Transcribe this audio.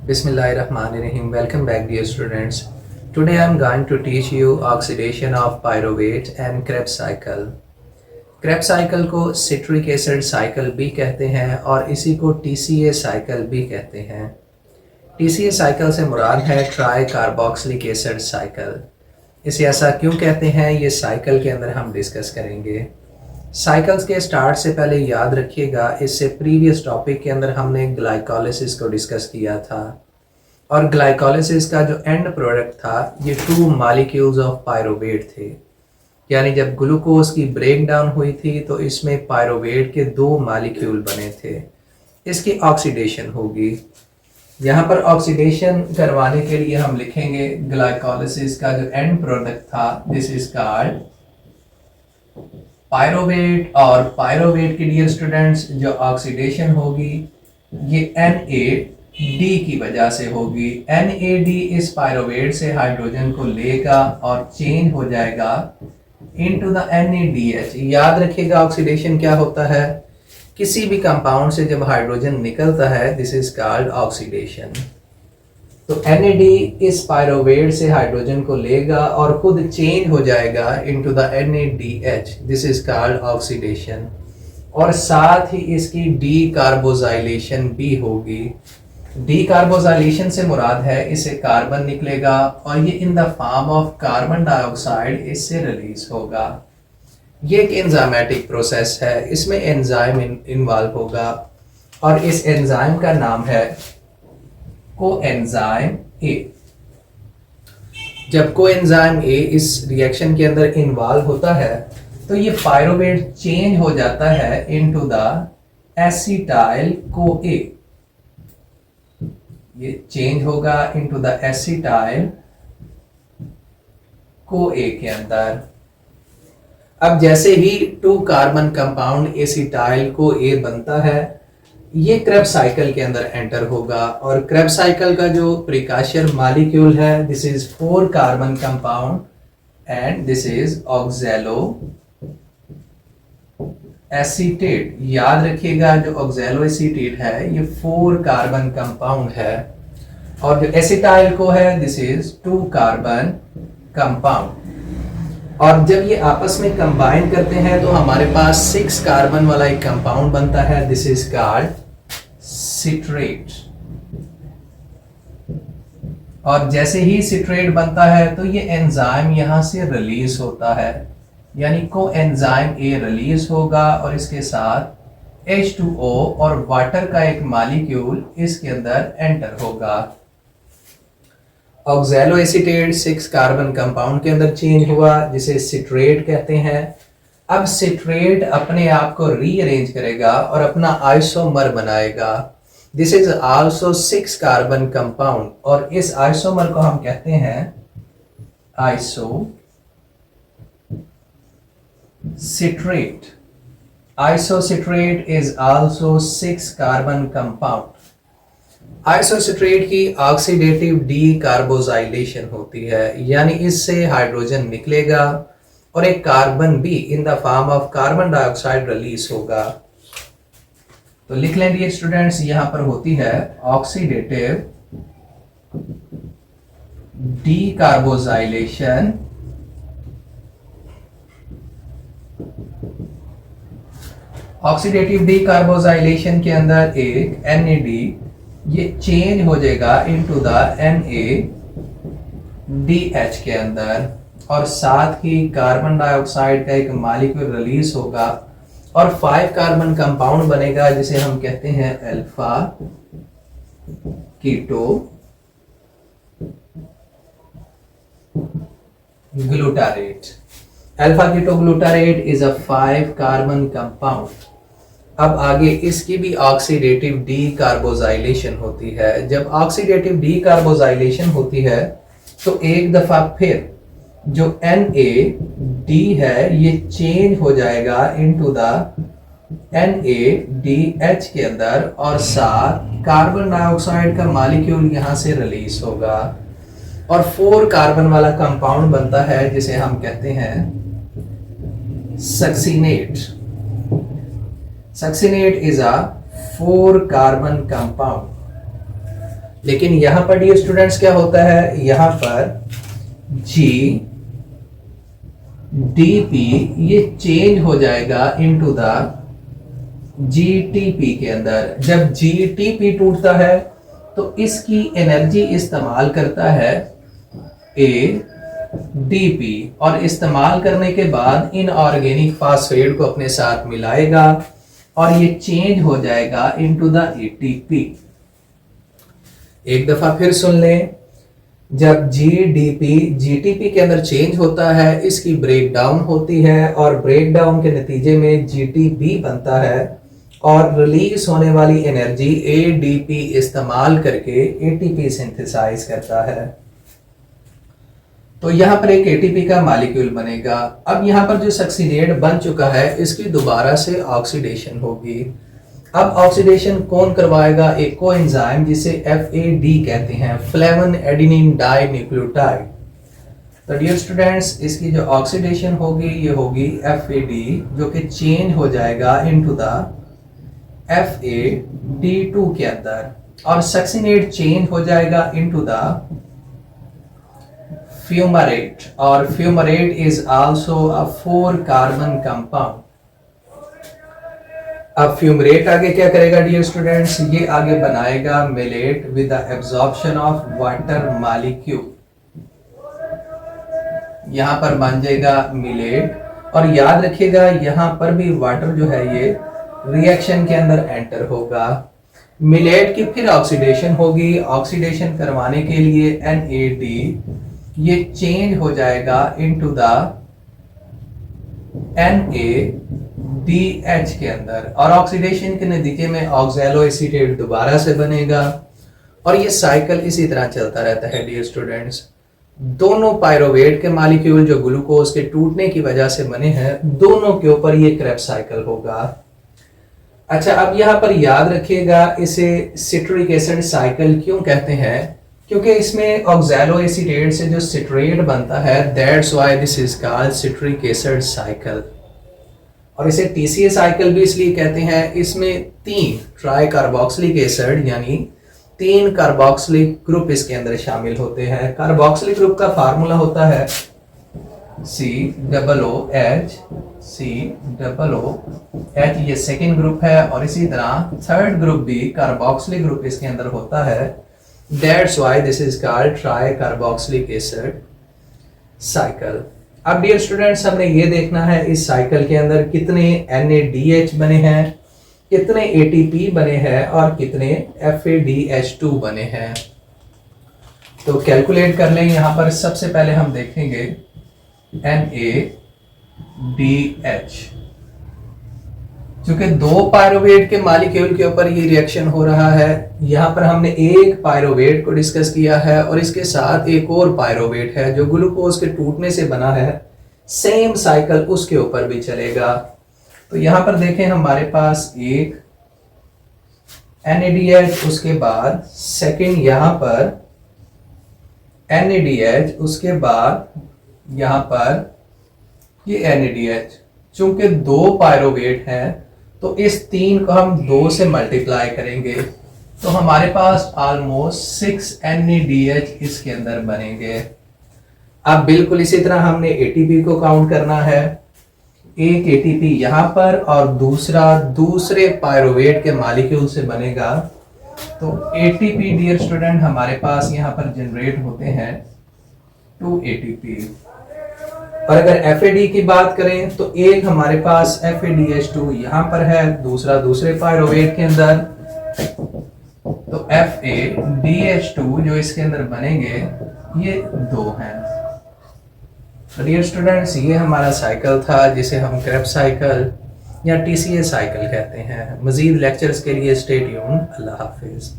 Bismillahirrahmanirrahim. Welcome back, dear students. Today I am going to teach you oxidation of pyruvate and Krebs cycle. Krebs cycle को citric acid cycle भी कहते हैं और इसी को TCA cycle भी कहते हैं. TCA cycle से मुराद है ट्राई कार्बोक्सिलिक एसिड साइकिल. इसे ऐसा क्यों कहते हैं ये साइकिल के अंदर हम डिस्कस करेंगे. साइकिल्स के स्टार्ट से पहले याद रखिएगा, इससे प्रीवियस टॉपिक के अंदर हमने ग्लाइकोलिसिस को डिस्कस किया था और ग्लाइकोलिसिस का जो एंड प्रोडक्ट था ये 2 मॉलिक्यूल्स ऑफ पायरुवेट थे. यानी जब ग्लूकोज की ब्रेक डाउन हुई थी तो इसमें पायरुवेट के 2 मॉलिक्यूल बने थे. इसकी ऑक्सीडेशन होगी. यहाँ पर ऑक्सीडेशन करवाने के लिए हम लिखेंगे ग्लाइकोलिसिस का जो एंड प्रोडक्ट था दिस इज कॉल्ड पायरुवेट. और पायरुवेट के डियर स्टूडेंट्स जो ऑक्सीडेशन होगी ये NAD की वजह से होगी. NAD इस पायरुवेट से हाइड्रोजन को लेगा और चेंज हो जाएगा इनटू द NADH. याद रखिएगा ऑक्सीडेशन क्या होता है, किसी भी कंपाउंड से जब हाइड्रोजन निकलता है दिस इज कॉल्ड ऑक्सीडेशन. तो NAD इस पायरुवेट से हाइड्रोजन को लेगा और खुद चेंज हो जाएगा into the NADH. This is called oxidation. और साथ ही इसकी डीकार्बोजाइलेशन भी होगी. डीकार्बोजाइलेशन से मुराद है इससे कार्बन निकलेगा और ये in the form of carbon dioxide इससे रिलीज होगा. ये एक एंजाइमेटिक प्रोसेस है, इसमें एंजाइम इन्वॉल्व होगा और इस एंजाइम का नाम है कोएंजाइम ए. जब कोएंजाइम ए इस रिएक्शन के अंदर इन्वॉल्व होता है तो ये पायरुवेट चेंज हो जाता है इनटू द एसिटाइल कोए. ये चेंज होगा इनटू द एसिटाइल कोए के अंदर. अब जैसे ही 2 कार्बन कंपाउंड एसिटाइल कोए बनता है ये क्रेब्स साइकिल के अंदर एंटर होगा और क्रेब्स साइकिल का जो प्रिकॉशर मॉलिक्यूल है this is 4 carbon compound and this is oxalo acetate. याद रखिएगा जो ऑक्सैलो एसीटेट है ये 4 कार्बन कंपाउंड है और जो एसिटाइल को है दिस इज 2 कार्बन कंपाउंड. और जब ये आपस में कंबाइन करते हैं तो हमारे पास 6 कार्बन वाला एक कंपाउंड बनता है दिस इज कॉल्ड सिट्रेट. और जैसे ही सिट्रेट बनता है तो ये एंजाइम यहां से रिलीज होता है, यानी कोएंजाइम ए रिलीज होगा और इसके साथ H2O और वाटर का एक मॉलिक्यूल इसके अंदर एंटर होगा. ऑक्सैलो एसीटेट 6 कार्बन कंपाउंड के अंदर चेंज हुआ जिसे सिट्रेट कहते हैं. अब सिट्रेट अपने आप को रीअरेंज करेगा और अपना आइसोमर बनाएगा. This is also 6 carbon compound और इस आइसोमर को हम कहते हैं iso citrate. Isocitrate is also 6 carbon compound. Isocitrate की ऑक्सीडेटिव डीकार्बोजाइलेशन होती है, यानी इससे हाइड्रोजन निकलेगा और एक कार्बन भी in the form of carbon dioxide release होगा. तो लिख लें डियर स्टूडेंट्स, यहां पर होती है ऑक्सीडेटिव डीकार्बोजाइलेशन ऑक्सीडेटिव डीकार्बोजाइलेशन के अंदर एक NAD ये चेंज हो जाएगा इनटू द NADH के अंदर और साथ ही कार्बन डाइऑक्साइड का एक मॉलिक्यूल रिलीज होगा और 5 कार्बन कंपाउंड बनेगा जिसे हम कहते हैं alpha keto glutarate. Alpha keto glutarate is a 5 carbon compound. अब आगे इसकी भी ऑक्सीडेटिव डीकार्बोजाइलेशन होती है. जब ऑक्सीडेटिव डीकार्बोजाइलेशन होती है तो एक दफा फिर जो NAD है ये चेंज हो जाएगा इनटू द NADH के अंदर और साथ कार्बन डाइऑक्साइड का मॉलिक्यूल यहां से रिलीज होगा और 4 कार्बन वाला कंपाउंड बनता है जिसे हम कहते हैं succinate. Succinate is a 4 carbon compound. लेकिन यहां पर डियर स्टूडेंट्स क्या होता है, यहां पर जी डी पी ये चेंज हो जाएगा इनटू द जीटीपी के अंदर। जब जीटीपी टूटता है तो इसकी एनर्जी इस्तेमाल करता है एडीपी, और इस्तेमाल करने के बाद इन ऑर्गेनिक फास्फेट को अपने साथ मिलाएगा और ये चेंज हो जाएगा इनटू द एटीपी। एक दफा फिर सुन लें, जब जीडीपी जीटीपी के अंदर चेंज होता है, इसकी ब्रेक डाउन होती है और ब्रेक डाउन के नतीजे में जीटीबी बनता है और रिलीज होने वाली एनर्जी एडीपी इस्तेमाल करके एटीपी सिंथेसाइज करता है। तो यहां पर एक एटीपी का मॉलिक्यूल बनेगा। अब यहां पर जो सक्सीनेट बन चुका है इसकी दोबारा से ऑक्सीडेशन होगी। अब ऑक्सीडेशन कौन करवाएगा, एक कोएंजाइम जिसे FAD कहते हैं, फ्लेवन एडेनिन डाई न्यूक्लियोटाइड। तो डियर स्टूडेंट्स, इसकी जो ऑक्सीडेशन होगी ये होगी FAD, जो कि चेंज हो जाएगा इनटू द FAD2 के अंदर, और सक्सीनेट चेंज हो जाएगा इनटू द फ्यूमरेट, और fumarate is also a 4 carbon compound. अब फ्यूमरेट आगे क्या करेगा डियर स्टूडेंट्स, ये आगे बनाएगा millet with the absorption of water molecule. यहां पर बन जाएगा मिलेट, और याद रखिएगा यहां पर भी वाटर जो है ये रिएक्शन के अंदर एंटर होगा। मिलेट की फिर ऑक्सीडेशन होगी, ऑक्सीडेशन करवाने के लिए NAD ये चेंज हो जाएगा इनटू द NADH के अंदर, और ऑक्सीडेशन के नतीजे में ऑक्सैलो एसीटेट दोबारा से बनेगा, और ये साइकिल इसी तरह चलता रहता है डियर स्टूडेंट्स। दोनों पायरोवेट के मॉलिक्यूल जो ग्लूकोज के टूटने की वजह से बने हैं, दोनों के ऊपर ये क्रेब्स साइकिल होगा। अच्छा, अब यहां पर याद रखिएगा इसे सिट्रिक एसिड साइकिल क्यों कहते हैं, क्योंकि इसमें ऑक्सैलो एसीटेट से जो सिट्रेट बनता है, that's why this is called citric acid cycle. और इसे TCA साइकिल भी इसलिए कहते हैं, इसमें 3 ट्राई कार्बोक्सिलिक एसिड यानी 3 कार्बोक्सिलिक ग्रुप इसके अंदर शामिल होते हैं। कार्बोक्सिलिक ग्रुप का फार्मूला होता है COOH, COOH ये सेकेंड ग्रुप है, और इसी तरह थर्ड ग्रुप भी कार्बोक्सिलिक ग्रुप इसके अंदर होता है। That's why this is called tricarboxylic acid cycle। अब डियर स्टूडेंट्स, हमने ये देखना है इस साइकिल के अंदर कितने NADH बने हैं, कितने ATP बने हैं और कितने FADH2 बने हैं। तो कैलकुलेट कर लें। यहाँ पर सबसे पहले हम देखेंगे NADH, क्योंकि 2 पायरोवेट के मॉलिक्यूल के ऊपर ये रिएक्शन हो रहा है। यहाँ पर हमने एक पायरोवेट को डिस्कस किया है और इसके साथ एक और पायरोवेट है जो ग्लूकोज के टूटने से बना है। सेम साइकिल उसके ऊपर भी चलेगा। तो यहाँ पर देखें, हमारे पास एक NADH, उसके बाद सेकंड यहाँ पर NADH, उसके बाद यहाँ पर ये NADH। चूंकि 2 पायरोवेट हैं तो इस 3 को हम 2 से मल्टीप्लाई करेंगे, तो हमारे पास ऑलमोस्ट 6 NADH इसके अंदर बनेंगे। अब बिल्कुल इसी तरह हमने ATP को काउंट करना है। एक ATP यहाँ पर और दूसरा दूसरे पायरोवेट के मॉलिक्यूल से बनेगा। तो ATP डियर स्टूडेंट हमारे पास यहाँ पर जनरेट होते हैं 2 ATP। और अगर FAD की बात करें तो एक हमारे पास FADH2 यहाँ पर है, दूसरा दूसरे पायरोवेट के अंदर। तो FADH2 जो इसके अंदर बनेंगे ये 2 हैं। तो डियर स्टूडेंट्स, ये हमारा साइकिल था जिसे हम क्रेब्स साइकिल या TCA साइकिल कहते हैं। मजीद लेक्चर्स के लिए स्टे ट्यून्ड। अल्लाह हाफिज।